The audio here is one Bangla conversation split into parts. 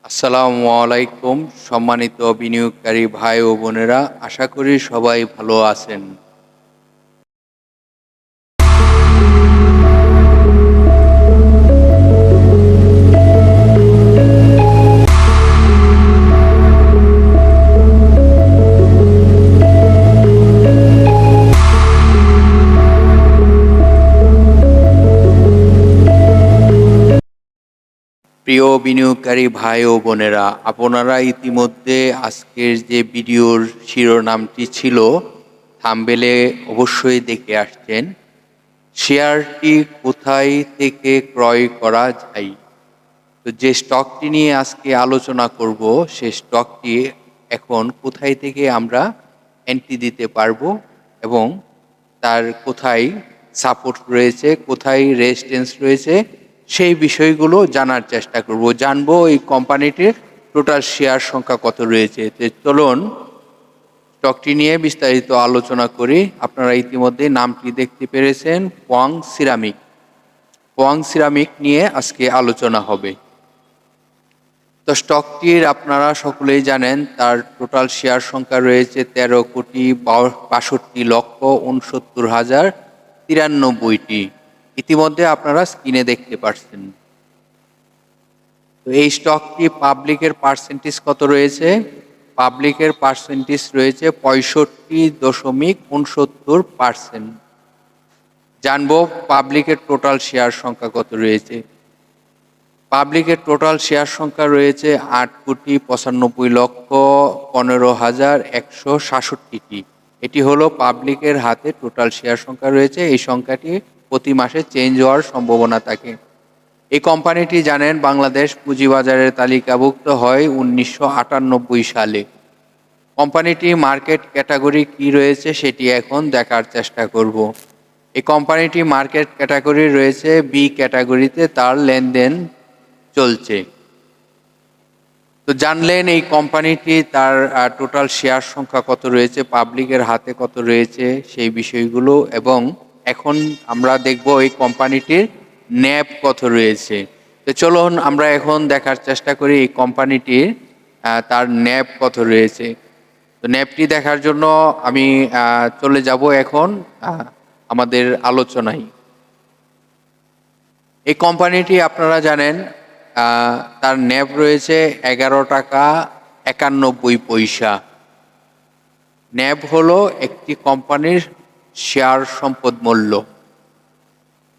আসসালামু আলাইকুম সম্মানিত বিনিয়োগকারী ভাই ও বোনেরা, আশা করি সবাই ভালো আছেন। প্রিয় বিনিয়োগকারী ভাই ও বোনেরা, আপনারা ইতিমধ্যে আজকের যে ভিডিওর শিরোনামটি ছিল থাম্বনেলে অবশ্যই দেখে আসছেন। শেয়ারটি কোথায় থেকে ক্রয় করা যায়। তো যে স্টকটি নিয়ে আজকে আলোচনা করব, সে স্টকটি এখন কোথায় থেকে আমরা এন্ট্রি দিতে পারবো এবং তার কোথায় সাপোর্ট রয়েছে, কোথায় রেজিস্ট্যান্স রয়েছে, সেই বিষয়গুলো জানার চেষ্টা করব। জানবো এই কোম্পানিটির টোটাল শেয়ার সংখ্যা কত রয়েছে। তো চলুন স্টকটি নিয়ে বিস্তারিত আলোচনা করি। আপনারা ইতিমধ্যে নামটি দেখতে পেরেছেন, পোয়াং সিরামিক। পোয়াং সিরামিক নিয়ে আজকে আলোচনা হবে। তো স্টকটির আপনারা সকলেই জানেন তার টোটাল শেয়ার সংখ্যা রয়েছে 13,62,69,93 ইতিমধ্যে আপনারা স্ক্রিনে দেখতে পাচ্ছেন। তো এই স্টকটি পাবলিকের পার্সেন্টেজ কত রয়েছে? পাবলিকের পার্সেন্টেজ রয়েছে 65.69%। জানবো পাবলিকের টোটাল শেয়ার সংখ্যা কত রয়েছে। পাবলিকের টোটাল শেয়ার সংখ্যা রয়েছে 8,95,15,167টি। এটি হলো পাবলিকের হাতে টোটাল শেয়ার সংখ্যা রয়েছে। এই সংখ্যাটি প্রতি মাসে চেঞ্জ হওয়ার সম্ভাবনা থাকে। এই কোম্পানিটি জানেন বাংলাদেশ পুঁজিবাজারের তালিকাভুক্ত হয় 1998 সালে। কোম্পানিটি মার্কেট ক্যাটাগরি কি রয়েছে সেটি এখন দেখার চেষ্টা করব। এই কোম্পানিটি মার্কেট ক্যাটাগরি রয়েছে বি ক্যাটাগরিতে, তার লেনদেন চলছে। তো জানলেন এই কোম্পানিটি তার টোটাল শেয়ার সংখ্যা কত রয়েছে, পাবলিকের হাতে কত রয়েছে সেই বিষয়গুলো, এবং এখন আমরা দেখব এই কোম্পানিটির ন্যাব কত রয়েছে। তো চলুন আমরা এখন দেখার চেষ্টা করি এই কোম্পানিটির তার ন্যাব কত রয়েছে। তো ন্যাবটি দেখার জন্য আমি চলে যাব এখন আমাদের আলোচনায়। এই কোম্পানিটি আপনারা জানেন তার ন্যাব রয়েছে 11 টাকা 91 পয়সা। ন্যাব হলো একটি কোম্পানির শেয়ার সম্পদ মূল্য।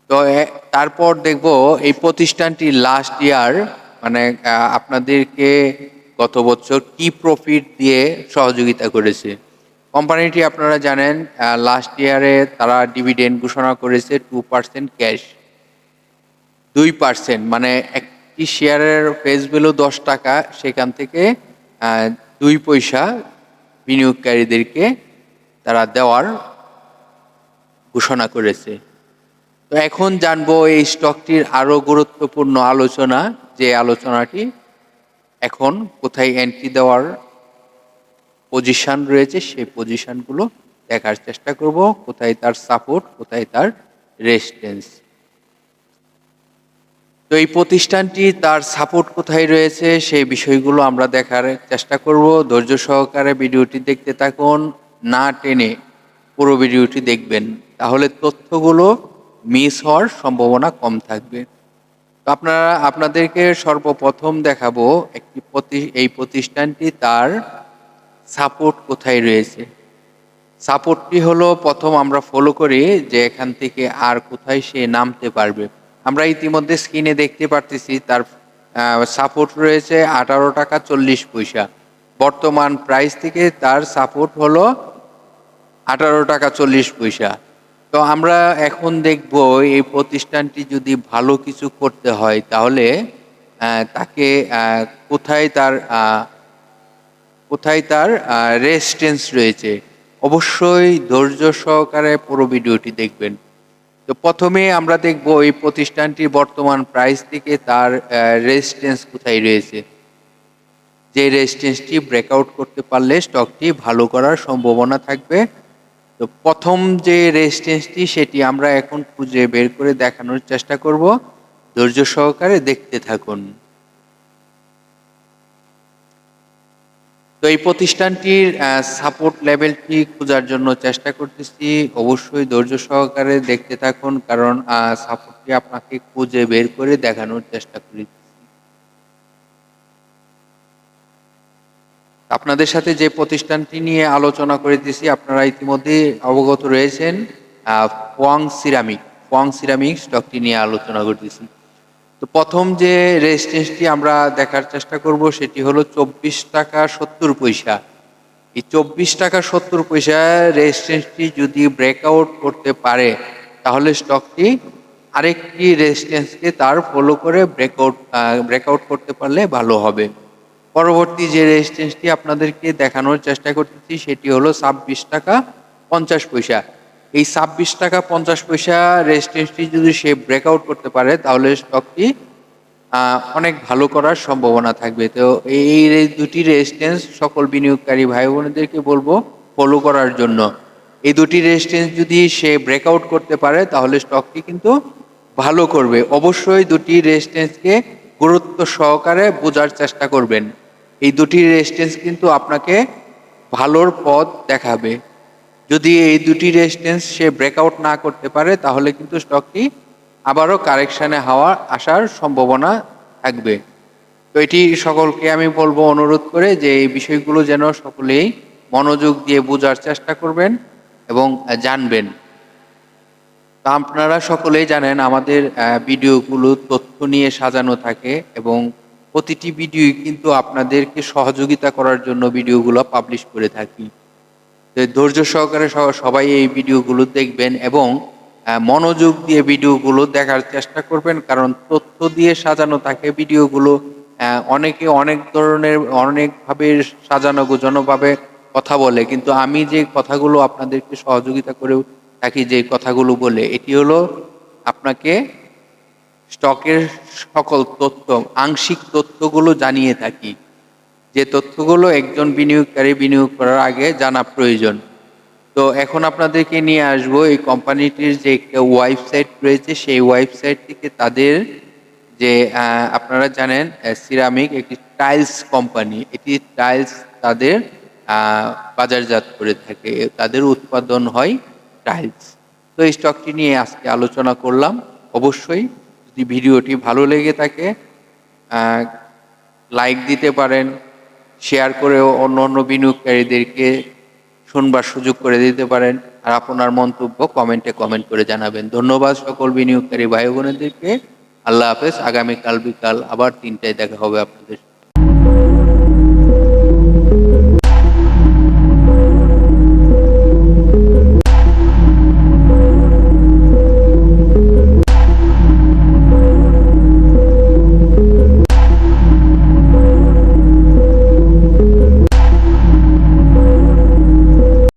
তো তারপর দেখব এই প্রতিষ্ঠানটি লাস্ট ইয়ার মানে আপনাদেরকে গত বছর কি প্রফিট দিয়ে সহযোগিতা করেছে। কোম্পানিটি আপনারা জানেন লাস্ট ইয়ারে তারা ডিভিডেন্ড ঘোষণা করেছে 2% ক্যাশ, 2% মানে একটি শেয়ারের ফেস ভ্যালু 10 টাকা, সেখান থেকে 2 পয়সা বিনিয়োগকারীদেরকে তারা দেওয়ার ঘোষণা করেছে। তো এখন জানবো এই স্টকটির আরও গুরুত্বপূর্ণ আলোচনা, যে আলোচনাটি এখন কোথায় এন্ট্রি দেওয়ার পজিশন রয়েছে, সেই পজিশনগুলো দেখার চেষ্টা করব, কোথায় তার সাপোর্ট, কোথায় তার রেজিস্ট্যান্স। তো এই প্রতিষ্ঠানটি তার সাপোর্ট কোথায় রয়েছে সেই বিষয়গুলো আমরা দেখার চেষ্টা করব। ধৈর্য সহকারে ভিডিওটি দেখতে থাকুন, না টেনে পুরো ভিডিওটি দেখবেন, তাহলে তথ্যগুলো মিস হওয়ার সম্ভাবনা কম থাকবে। তো আপনাদেরকে সর্বপ্রথম দেখাবো এই প্রতিষ্ঠানটি তার সাপোর্ট কোথায় রয়েছে। সাপোর্টটি হলো প্রথম আমরা ফলো করি যে এখান থেকে আর কোথায় সে নামতে পারবে। আমরা ইতিমধ্যে স্ক্রিনে দেখতে পারতেছি তার সাপোর্ট রয়েছে 18 টাকা 40 পয়সা। বর্তমান প্রাইস থেকে তার সাপোর্ট হলো 18 টাকা 40 পয়সা। তো আমরা এখন দেখব এই প্রতিষ্ঠানটি যদি ভালো কিছু করতে হয় তাহলে তাকে কোথায় তার রেজিস্ট্যান্স রয়েছে। অবশ্যই ধৈর্য সহকারে পুরো ভিডিওটি দেখবেন। তো প্রথমে আমরা দেখব এই প্রতিষ্ঠানটির বর্তমান প্রাইস থেকে তার রেজিস্ট্যান্স কোথায় রয়েছে। যে রেজিস্ট্যান্সটি ব্রেকআউট করতে পারলে স্টকটি ভালো করার সম্ভাবনা থাকবে। তো প্রথম যে রেজিস্ট্যান্সটি সেটি আমরা এখন খুঁজে বের করে দেখানোর চেষ্টা করব। ধৈর্য সহকারে দেখতে থাকুন। এই প্রতিষ্ঠানটির সাপোর্ট লেভেলটি খোঁজার জন্য চেষ্টা করতেছি। অবশ্যই ধৈর্য সহকারে দেখতে থাকুন, কারণ সাপোর্টটি আপনাকে খুঁজে বের করে দেখানোর চেষ্টা করি। আপনাদের সাথে যে প্রতিষ্ঠানটি নিয়ে আলোচনা করিতেছি আপনারা ইতিমধ্যে অবগত রয়েছেন। ফোয়াং সিরামিক স্টকটি নিয়ে আলোচনা করতেছি। তো প্রথম যে রেজিস্ট্যান্সটি আমরা দেখার চেষ্টা করব সেটি হলো 24 টাকা 70 পয়সা। এই 24 টাকা 70 পয়সা রেজিস্ট্যান্সটি যদি ব্রেকআউট করতে পারে, তাহলে স্টকটি আরেকটি রেজিস্ট্যান্সকে তার ফলো করে ব্রেকআউট করতে পারলে ভালো হবে। পরবর্তী যে রেজিস্ট্যান্সটি আপনাদেরকে দেখানোর চেষ্টা করতেছি সেটি হলো 26 টাকা 50 পয়সা। এই 26 টাকা 50 পয়সা রেজিস্ট্যান্সটি যদি সে ব্রেকআউট করতে পারে, তাহলে স্টকটি অনেক ভালো করার সম্ভাবনা থাকবে। তো এই দুটি রেজিস্ট্যান্স সকল বিনিয়োগকারী ভাই বোনেদেরকে বলবো ফলো করার জন্য। এই দুটি রেজিস্ট্যান্স যদি সে ব্রেকআউট করতে পারে, তাহলে স্টকটি কিন্তু ভালো করবে। অবশ্যই দুটি রেজিস্ট্যান্সকে গুরুত্ব সহকারে বোঝার চেষ্টা করবেন। এই দুটি রেজিস্ট্যান্স কিন্তু আপনাকে ভালোর পথ দেখাবে। যদি এই দুটি রেজিস্ট্যান্স সে ব্রেকআউট না করতে পারে, তাহলে কিন্তু স্টকটি আবারও কারেকশানে আসার সম্ভাবনা থাকবে। তো এটি সকলকে আমি বলবো অনুরোধ করে যে এই বিষয়গুলো যেন সকলেই মনোযোগ দিয়ে বোঝার চেষ্টা করবেন এবং জানবেন। তা আপনারা সকলেই জানেন আমাদের ভিডিওগুলো তথ্য নিয়ে সাজানো থাকে এবং প্রতিটি ভিডিওই কিন্তু আপনাদেরকে সহযোগিতা করার জন্য ভিডিওগুলো পাবলিশ করে থাকি। তো ধৈর্য সহকারে সবাই এই ভিডিওগুলো দেখবেন এবং মনোযোগ দিয়ে ভিডিওগুলো দেখার চেষ্টা করবেন, কারণ তথ্য দিয়ে সাজানো থাকে ভিডিওগুলো। অনেকে অনেক ধরনের অনেকভাবে সাজানো গোছানোভাবে কথা বলে, কিন্তু আমি যে কথাগুলো আপনাদেরকে সহযোগিতা করে থাকি, যে কথাগুলো বলে, এটি হলো আপনাকে স্টকের সকল তথ্য, আংশিক তথ্যগুলো জানিয়ে থাকি, যে তথ্যগুলো একজন বিনিয়োগকারী বিনিয়োগ করার আগে জানা প্রয়োজন। তো এখন আপনাদেরকে নিয়ে আসবো এই কোম্পানিটির যে একটা ওয়েবসাইট রয়েছে, সেই ওয়েবসাইট থেকে তাদের যে আপনারা জানেন সিরামিক একটি টাইলস কোম্পানি, এটি টাইলস তাদের বাজারজাত করে থাকে, তাদের উৎপাদন হয় টাইলস। তো এই স্টকটি নিয়ে আজকে আলোচনা করলাম। অবশ্যই যদি ভিডিওটি ভালো লেগে থাকে লাইক দিতে পারেন, শেয়ার করেও অন্য অন্য বিনিয়োগকারীদেরকে শুনবার সুযোগ করে দিতে পারেন, আর আপনার মন্তব্য কমেন্ট করে জানাবেন। ধন্যবাদ সকল বিনিয়োগকারী ভাই বোনেদেরকে। আল্লাহ হাফেজ। আগামীকাল বিকাল আবার 3টায় দেখা হবে আপনাদের।